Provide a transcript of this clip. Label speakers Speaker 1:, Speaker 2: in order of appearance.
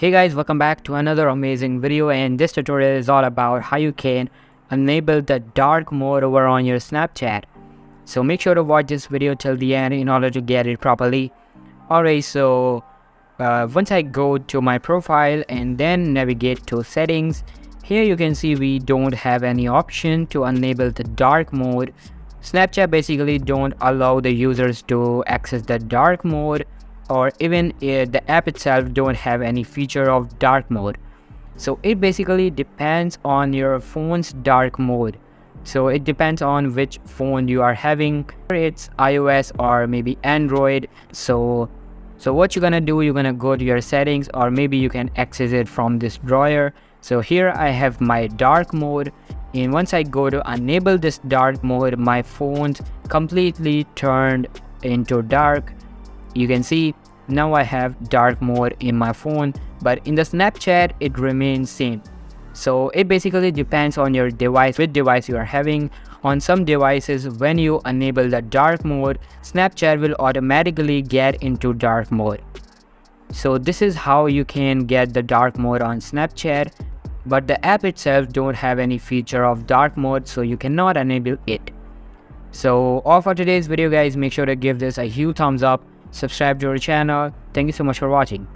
Speaker 1: Hey guys, welcome back to another amazing video, and this tutorial is all about how you can enable the dark mode over on your Snapchat. So make sure to watch this video till the end in order to get it properly. Alright, so once I go to my profile and then navigate to settings, here you can see we don't have any option to enable the dark mode. Snapchat basically don't allow the users to access the dark mode, or even the app itself don't have any feature of dark mode. So it basically depends on your phone's dark mode. So it depends on which phone you are having, whether it's iOS or maybe Android. So what you're gonna do, you're gonna go to your settings, or maybe you can access it from this drawer. So here I have my dark mode, and once I go to enable this dark mode, my phone's completely turned into dark. You can see now I have dark mode in my phone, but in the Snapchat it remains same. So it basically depends on your device, which device you are having. On some devices, when you enable the dark mode, Snapchat will automatically get into dark mode. So this is how you can get the dark mode on Snapchat, but the app itself don't have any feature of dark mode, so you cannot enable it. So all for today's video guys, make sure to give this a huge thumbs up, subscribe to our channel. Thank you so much for watching.